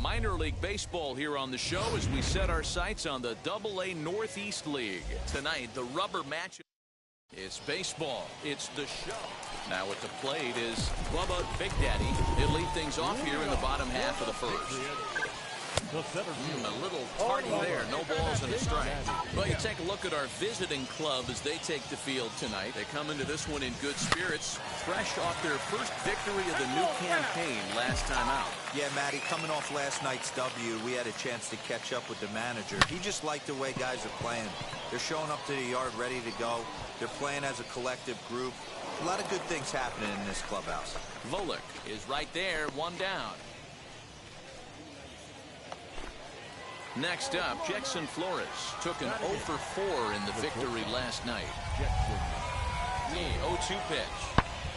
minor league baseball here on the show as we set our sights on the AA Northeast League. Tonight, the rubber match. It's baseball. It's the show. Now at the plate is Bubba Big Daddy. He'll lead things off here in the bottom half of the first. A little tardy there. No balls and a strike. Well, you take a look at our visiting club as they take the field tonight. They come into this one in good spirits, fresh off their first victory of the new campaign last time out. Yeah, Matty, coming off last night's W, we had a chance to catch up with the manager. He just liked the way guys are playing. They're showing up to the yard ready to go. They're playing as a collective group. A lot of good things happening in this clubhouse. Volek is right there, one down. Next up, Jackson Flores took an 0 for 4 in the victory last night. The 0-2 pitch.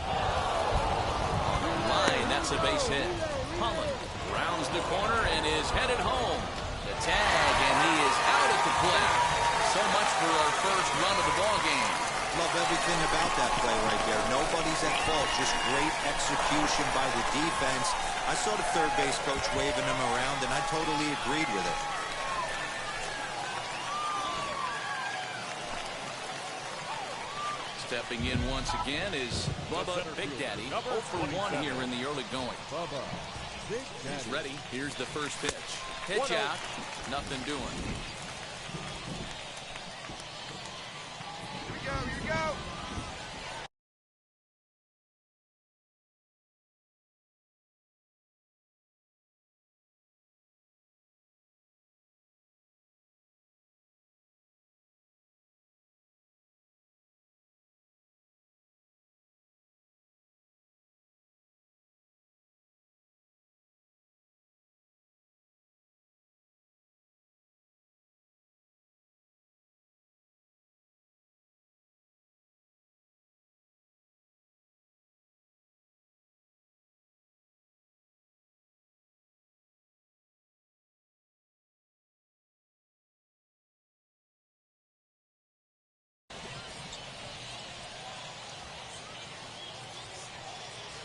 On the line, that's a base hit. Holland rounds the corner and is headed home. The tag, and he is out at the plate. So much for our first run of the ball game. Love everything about that play right there. Nobody's at fault, just great execution by the defense. I saw the third base coach waving him around, and I totally agreed with it. Stepping in once again is Bubba Big Daddy. 0 for 1 here in the early going. He's ready. Here's the first pitch. Pitch out. Nothing doing. Here we go. Here we go.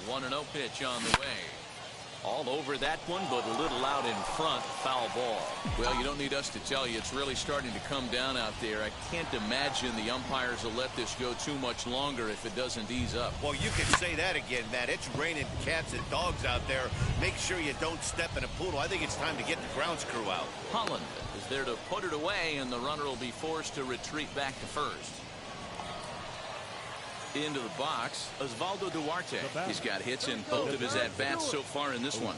One 1-0 pitch on the way. All over that one, but a little out in front. Foul ball. Well, you don't need us to tell you, it's really starting to come down out there. I can't imagine the umpires will let this go too much longer if it doesn't ease up. Well, you can say that again, Matt. It's raining cats and dogs out there. Make sure you don't step in a poodle. I think it's time to get the grounds crew out. Holland is there to put it away, and the runner will be forced to retreat back to first. Into the box, Osvaldo Duarte. He's got hits in both of his at-bats so far in this one.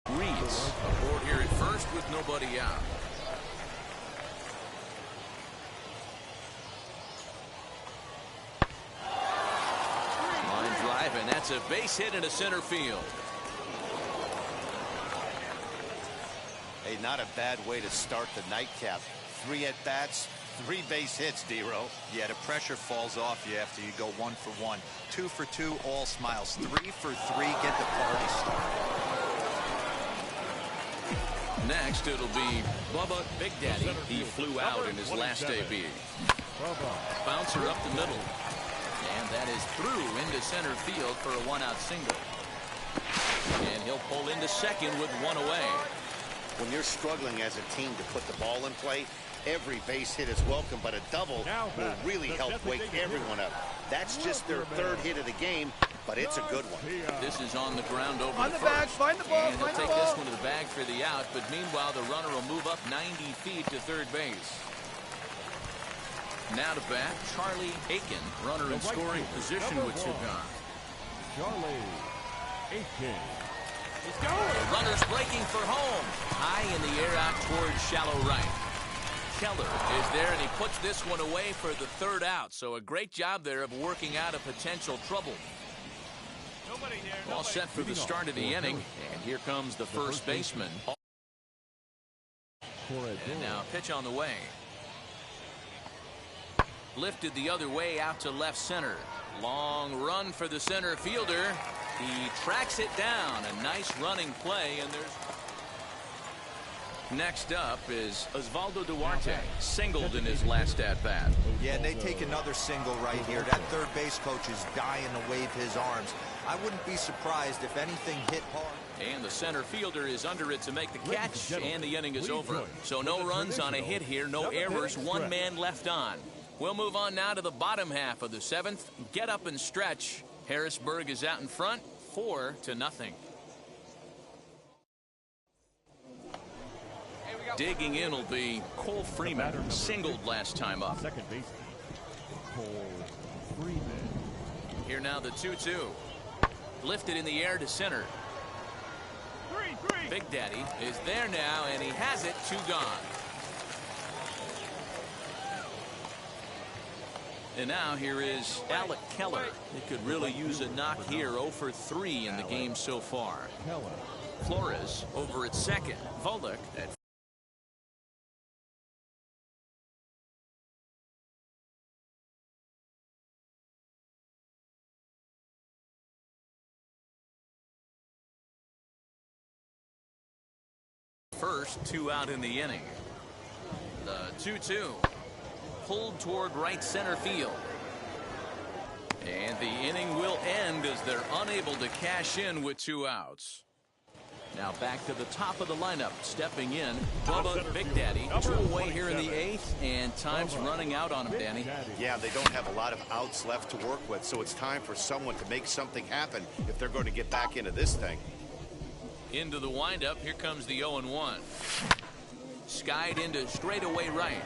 Reeds aboard here at first with nobody out. Line drive, and that's a base hit into center field. Hey, not a bad way to start the nightcap. 3 at-bats, 3 base hits, D-Row. Yeah, the pressure falls off you after you go 1 for 1. 2 for 2, all smiles. 3 for 3, get the party started. Next, it'll be Bubba Big Daddy. He flew out in his last AB. Bouncer up the middle. And that is through into center field for a 1-out single. And he'll pull into second with 1 away. When you're struggling as a team to put the ball in play, every base hit is welcome, but a double will really help wake everyone up. That's just their 3rd hit of the game, but it's a good one. This is on the ground over On the first. bag, find the ball, and he'll find the take ball. this one to the bag for the out, but meanwhile the runner will move up 90 feet to third base. Now to bat, Charlie Aiken, runner in scoring position with 2 gone. Charlie Aiken. He's going. The runner's breaking for home. High in the air out towards shallow right. Keller is there, and he puts this one away for the 3rd out. So a great job there of working out a potential trouble. All set for the start of the inning. And here comes the first baseman. And now pitch on the way. Lifted the other way out to left center. Long run for the center fielder. He tracks it down. A nice running play, and there's Next up is Osvaldo Duarte, singled in his last at-bat. Yeah, and they take another single right here. That third base coach is dying to wave his arms. I wouldn't be surprised if anything hit hard. And the center fielder is under it to make the catch, and the inning is over. So no runs on a hit here, no errors, one man left on. We'll move on now to the bottom half of the seventh. Get up and stretch. Harrisburg is out in front, 4-0. Digging in will be Cole Freeman, singled last time up. Second baseman, Cole Freeman. Here now the 2-2. Lifted in the air to center. Big Daddy is there now, and he has it, 2 gone. And now here is Alec Keller. He could really use a knock here, 0 for 3 in the game so far. Flores over at second. Volek at first, 2 out in the inning. The 2-2 pulled toward right center field. And the inning will end as they're unable to cash in with 2 outs. Now back to the top of the lineup. Stepping in, Bubba Big Daddy. 2 away here in the 8th, and time's running out on him, Danny. Yeah, they don't have a lot of outs left to work with, so it's time for someone to make something happen if they're going to get back into this thing. Into the windup. Here comes the 0-1. Skied into straightaway right.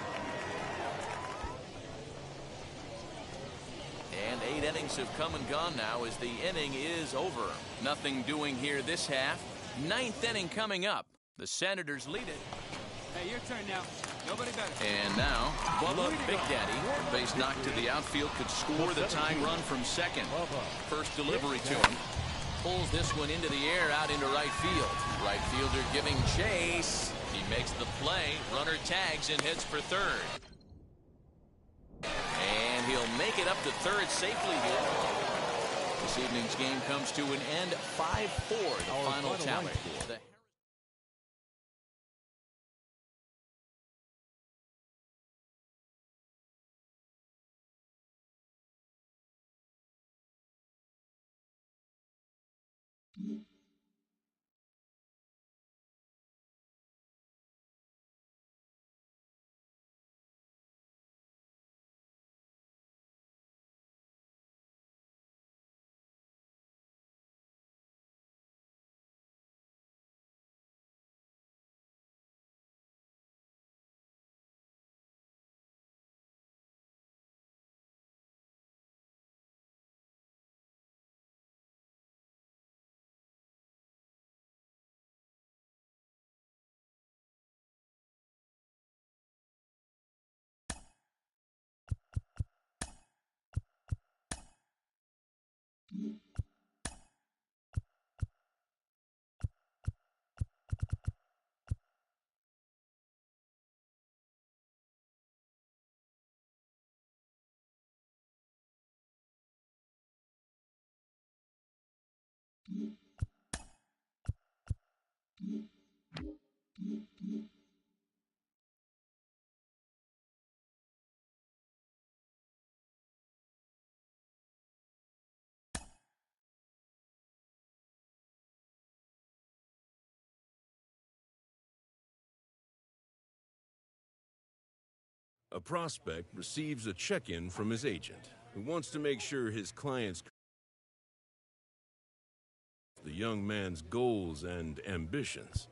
And 8 innings have come and gone now as the inning is over. Nothing doing here this half. 9th inning coming up. The Senators lead it. Hey, your turn now. Nobody better. And now, Bubba Big Daddy, base knock to the outfield, could score the tying run from second. First delivery to him. Pulls this one into the air out into right field. Right fielder giving chase. He makes the play. Runner tags and heads for third. And he'll make it up to third safely here. This evening's game comes to an end. 5-4, the final tally. A prospect receives a check-in from his agent, who wants to make sure his client's the young man's goals and ambitions.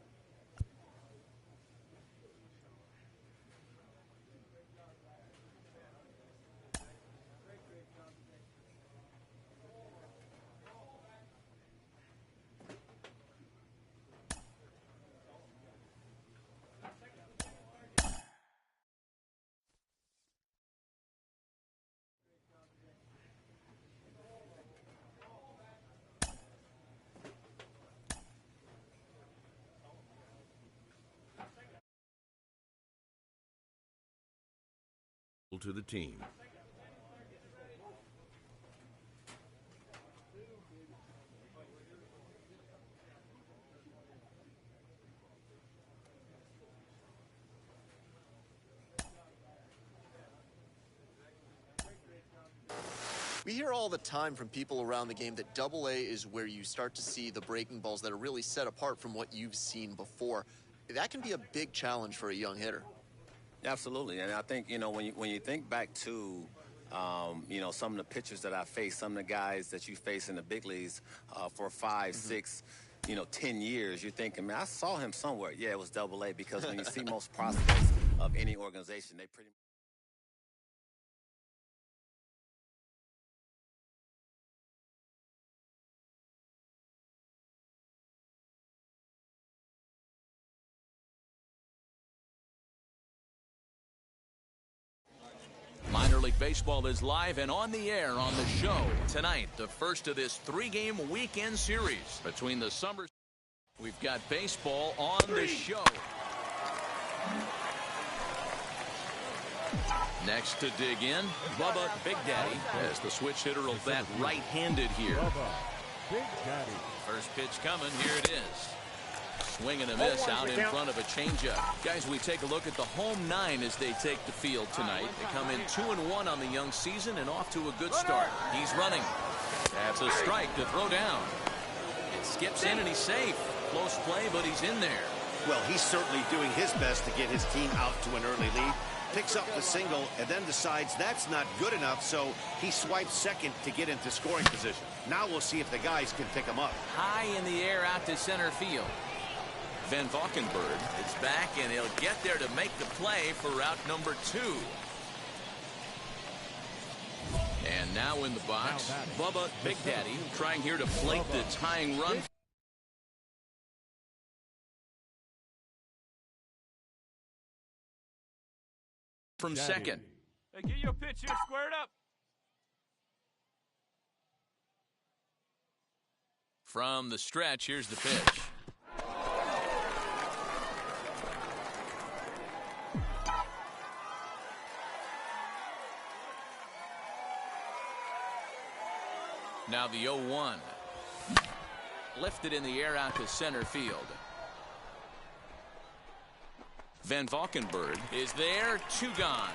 To the team. We hear all the time from people around the game that Double A is where you start to see the breaking balls that are really set apart from what you've seen before. That can be a big challenge for a young hitter. Absolutely, and I think, when you think back to, some of the pitchers that I faced, some of the guys that you face in the big leagues for 5, 6, 10 years, you're thinking, man, I saw him somewhere. Yeah, it was Double A, because when you see most prospects of any organization, they pretty much. Minor League Baseball is live and on the air on the show tonight. The first of this 3-game weekend series between the Summers. We've got baseball on the show. Next to dig in, Bubba Big Daddy, as the switch hitter will bat right-handed here. Big Daddy. First pitch coming. Here it is. Swing and a miss out in front of a changeup. Guys, we take a look at the home 9 as they take the field tonight. They come in 2-1 on the young season and off to a good start. He's running. That's a strike to throw down. It skips in and he's safe. Close play, but he's in there. Well, he's certainly doing his best to get his team out to an early lead. Picks up the single and then decides that's not good enough, so he swipes second to get into scoring position. Now we'll see if the guys can pick him up. High in the air out to center field. Van Valkenburg is back, and he'll get there to make the play for route number 2. And now in the box, Bubba Big Daddy trying here to plate the tying run. From second. Hey, get your pitch here squared up. From the stretch, here's the pitch. Now the 0-1. Lifted in the air out to center field. Van Valkenburg is there, 2 gone.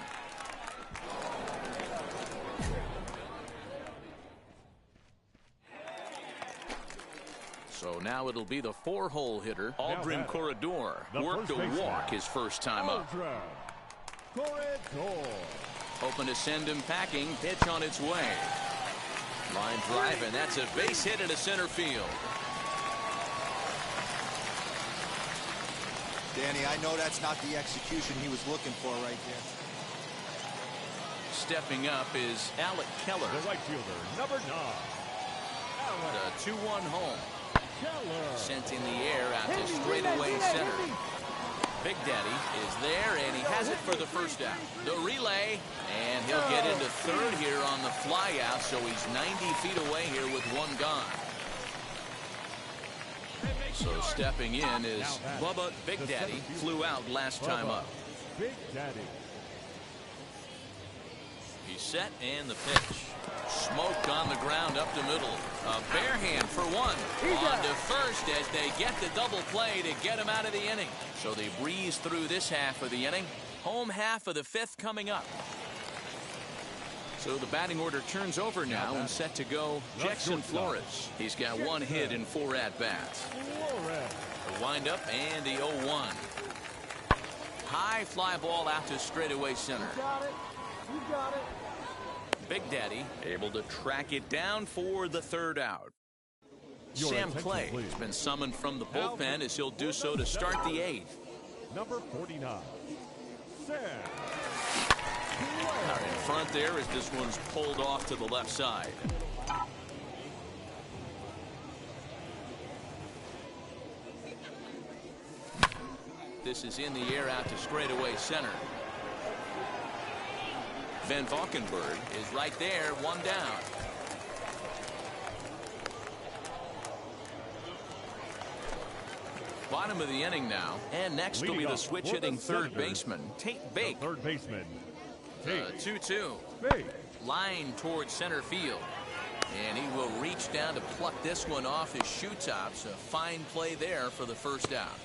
So now it'll be the 4-hole hitter, Aldrin Corredor. Worked a walk his first time up. Hoping to send him packing. Pitch on its way. Line drive, and that's a base hit into center field. Danny, I know that's not the execution he was looking for right there. Stepping up is Alec Keller. The right fielder, number 9. The 2-1 home. Keller. Sent in the air out to straightaway center. Big Daddy is there, and he has it for the first out. The relay, and he'll get into third here on the fly out, so he's 90 feet away here with 1 gone. So stepping in is Bubba Big Daddy. Flew out last time up. Big Daddy. He's set, and the pitch. Smoked on the ground up the middle. A bare hand for 1. On to first as they get the double play to get him out of the inning. So they breeze through this half of the inning. Home half of the 5th coming up. So the batting order turns over now and set to go Jackson Flores. He's got 1 hit in 4 at-bats. The windup and the 0-1. High fly ball out to straightaway center. You got it. You got it. Big Daddy able to track it down for the 3rd out. Sam Clay has been summoned from the bullpen as he'll do so to start the 8th. Number 49. Sam. Out in front there as this one's pulled off to the left side. This is in the air out to straightaway center. Van Valkenburg is right there, 1 down. Bottom of the inning now, and next will be the switch hitting third baseman, Tate Bake. Third baseman. 2-2. Line towards center field. And he will reach down to pluck this one off his shoe tops. A fine play there for the first out.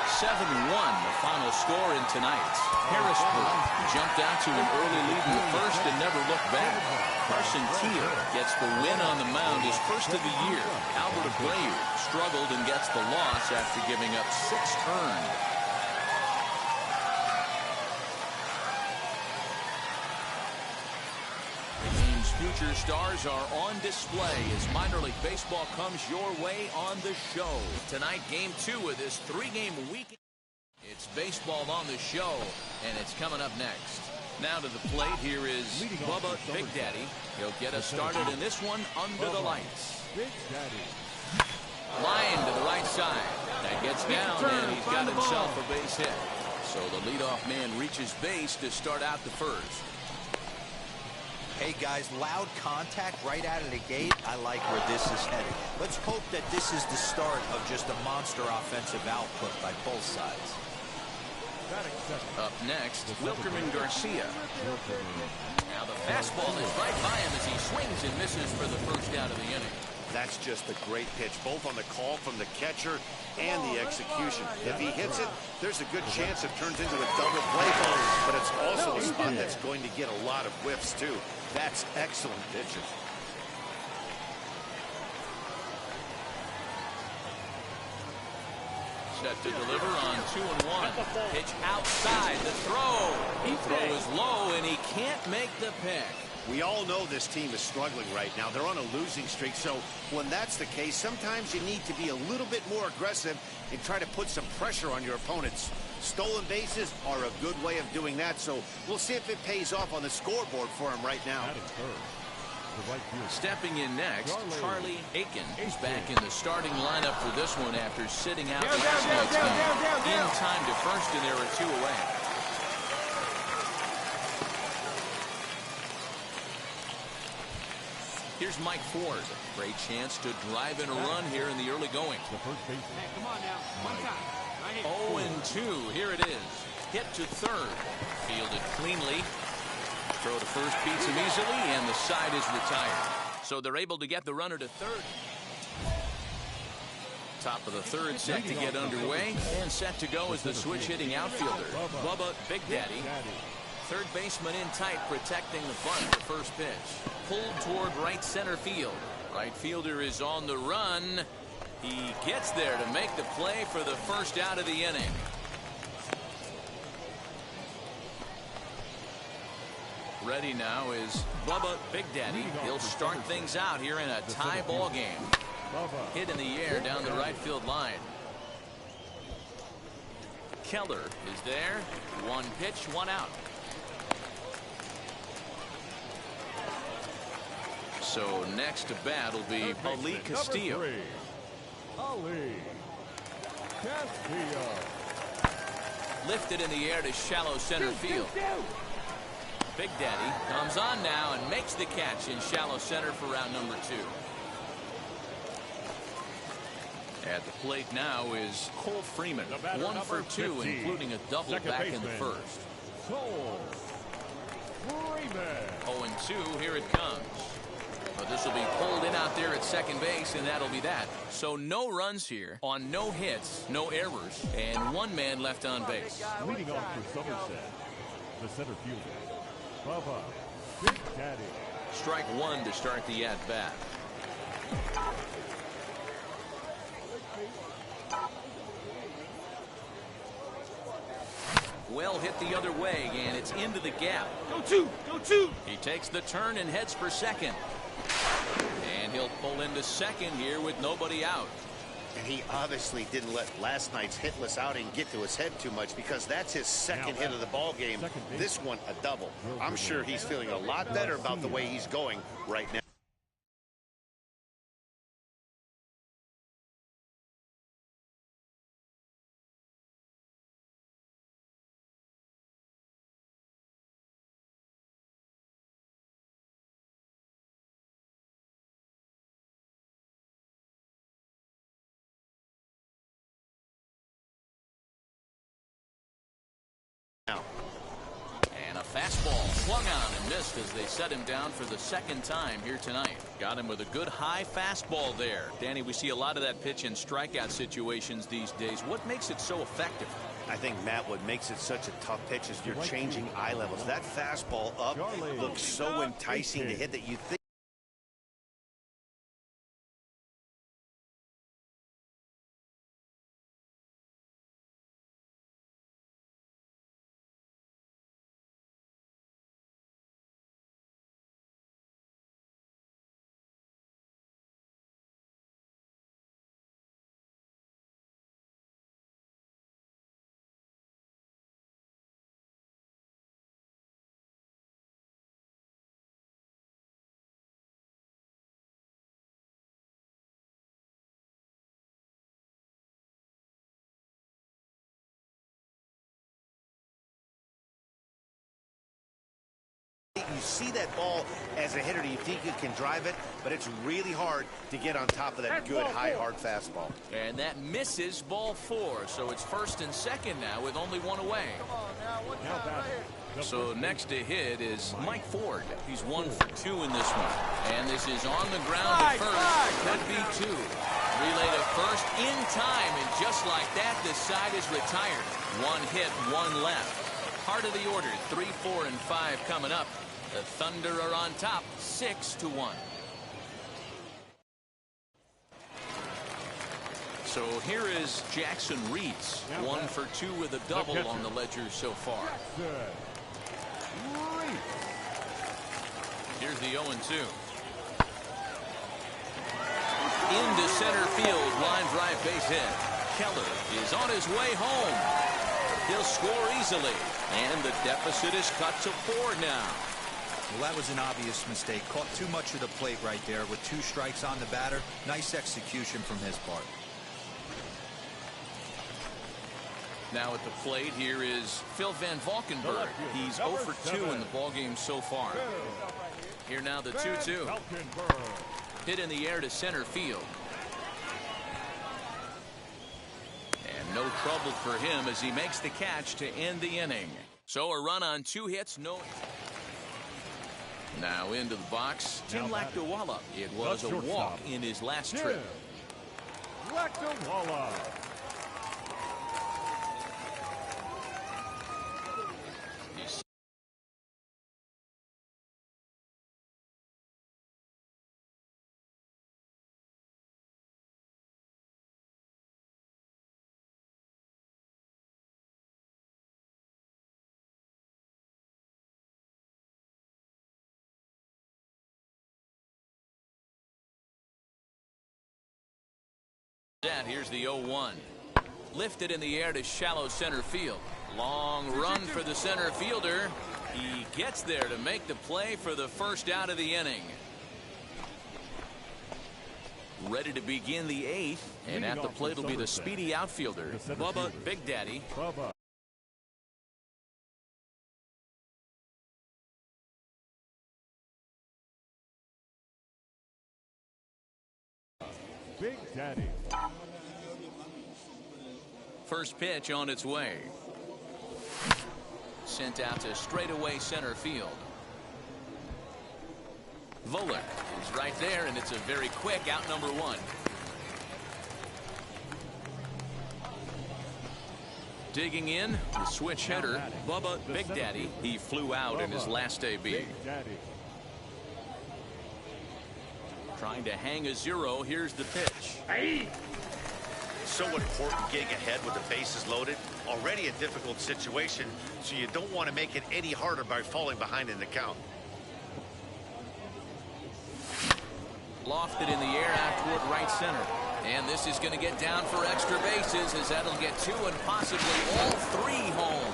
7-1, the final score in tonight's. Harrisburg jumped out to an early lead in the first and never looked back. Carson Teal gets the win on the mound, his first of the year. Albert Abreu struggled and gets the loss after giving up 6 earned. The game's future stars are on display as minor league baseball comes your way on the show. Tonight, game 2 of this 3-game weekend. It's baseball on the show, and it's coming up next. Now to the plate, here is Bubba Big Daddy. He'll get us started in this one under the lights. Big Daddy. Line to the right side. That gets down, and he's got himself a base hit. So the leadoff man reaches base to start out the first. Hey, guys, loud contact right out of the gate. I like where this is headed. Let's hope that this is the start of just a monster offensive output by both sides. Up next, Wilkerman Garcia. Now the fastball is right by him as he swings and misses for the first out of the inning. That's just a great pitch, both on the call from the catcher and the execution. If he hits it, there's a good chance it turns into a double play ball, but it's also a spot that's going to get a lot of whiffs, too. That's excellent pitching. Set to deliver on 2-1. Pitch outside the throw. The throw is low, and he can't make the pick. We all know this team is struggling right now. They're on a losing streak, so when that's the case, sometimes you need to be a little bit more aggressive and try to put some pressure on your opponents. Stolen bases are a good way of doing that, so we'll see if it pays off on the scoreboard for him right now. Stepping in next, Charlie Aiken is back in the starting lineup for this one after sitting out last night's game. In time to first, and there are 2 away. Here's Mike Ford. Great chance to drive in a run here in the early going. Hey, come on now. One time. Right here. 0-2. Here it is. Hit to third. Fielded cleanly. Throw to first beats him easily, and the side is retired. So they're able to get the runner to third. Top of the third set to get underway, and set to go is the switch-hitting outfielder, Bubba Big Daddy. Third baseman in tight, protecting the bunt to first pitch. Pulled toward right center field. Right fielder is on the run. He gets there to make the play for the first out of the inning. Ready now is Bubba Big Daddy. He'll start things out here in a tie ball game. Hit in the air down the right field line. Keller is there. 1 pitch, 1 out. So next to bat will be Ali Castillo. Ali Castillo. Lifted in the air to shallow center field. Big Daddy comes on now and makes the catch in shallow center for round number 2. At the plate now is Cole Freeman. 1 for 2, including a double back in the first. Cole Freeman. 0-2, here it comes. But this will be pulled in out there at second base, and that'll be that. So no runs here on no hits, no errors, and 1 man left on base. Leading off for Somerset, the center fielder, Bubba Big Daddy. Strike 1 to start the at-bat. Well hit the other way, and it's into the gap. Go 2! Go 2! He takes the turn and heads for second. And he'll pull into second here with nobody out. And he obviously didn't let last night's hitless outing get to his head too much, because that's his second hit of the ball game. This one a double. I'm sure he's feeling a lot better about the way he's going right now. Fastball swung on and missed as they set him down for the second time here tonight. Got him with a good high fastball there. Danny, we see a lot of that pitch in strikeout situations these days. What makes it so effective? I think, Matt, what makes it such a tough pitch is you're changing eye levels. That fastball up looks so enticing to hit that you think. You see that ball as a hitter, you think you can drive it, but it's really hard to get on top of that good high hard fastball. And that misses ball 4, so it's first and second now with only one away. So next to hit is Mike Ford. He's 1 for 2 in this one. And this is on the ground at first. Could be 2. Relay to first in time, and just like that, the side is retired. 1 hit, 1 left. Heart of the order, 3, 4, and 5 coming up. The Thunder are on top, 6-1. So here is Jackson Reeds, 1 for 2 with a double on the ledger so far. Here's the 0-2. Into center field, line drive base hit. Keller is on his way home. He'll score easily, and the deficit is cut to 4 now. Well, that was an obvious mistake. Caught too much of the plate right there with 2 strikes on the batter. Nice execution from his part. Now at the plate, here is Phil Van Valkenburg. He's 0 for 2 in the ballgame so far. Here now the 2-2. Hit in the air to center field. And no trouble for him as he makes the catch to end the inning. So a run on 2 hits, no. Now into the box, Tim Lakdawala. It was a walk in his last trip. Lakdawala. Here's the 0-1. Lifted in the air to shallow center field. Long run for the center fielder. He gets there to make the play for the first out of the inning. Ready to begin the 8th, and at the plate will be the speedy outfielder, Bubba Big Daddy. Big Daddy. First pitch on its way. Sent out to straightaway center field. Volek is right there, and it's a very quick out number 1. Digging in, the switch hitter, Bubba Big Daddy. He flew out in his last AB. Trying to hang a 0. Here's the pitch. So important gig ahead with the bases loaded. Already a difficult situation, so you don't want to make it any harder by falling behind in the count. Lofted in the air out toward right center. And this is going to get down for extra bases, as that'll get 2 and possibly all 3 home.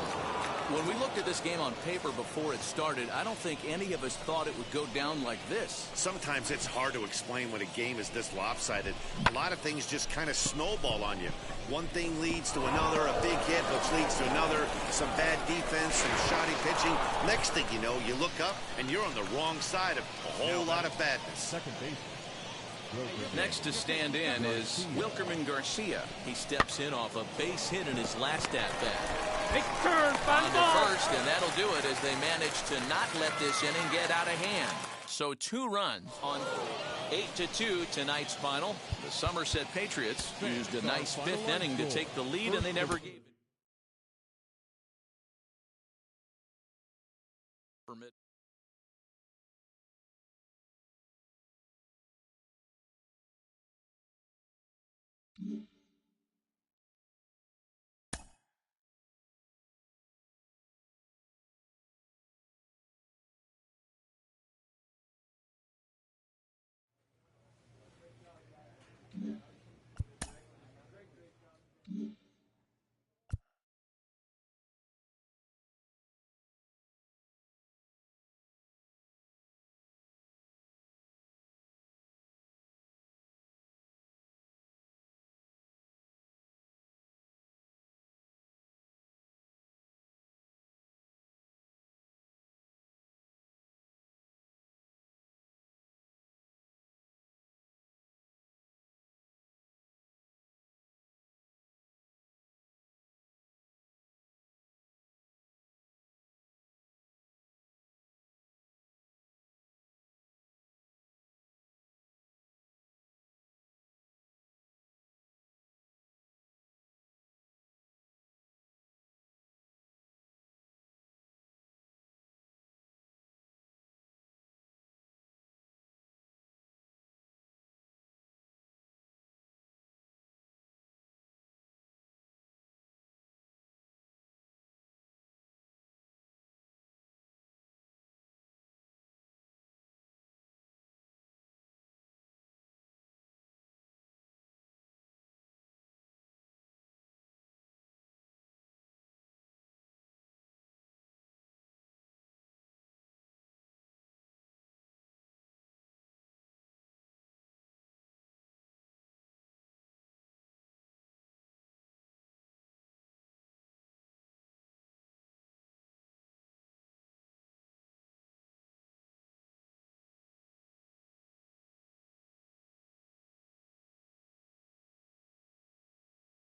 When we looked at this game on paper before it started, I don't think any of us thought it would go down like this. Sometimes it's hard to explain when a game is this lopsided. A lot of things just kind of snowball on you. One thing leads to another, a big hit, which leads to another, some bad defense, some shoddy pitching. Next thing you know, you look up and you're on the wrong side of a whole lot of badness. Second base. Next to stand in is Wilkerman Garcia. He steps in off a base hit in his last at-bat. Take turn, on the first, and that'll do it as they manage to not let this inning get out of hand. So 2 runs on 8-2 tonight's final. The Somerset Patriots used a nice 5th inning to take the lead, and they never gave it.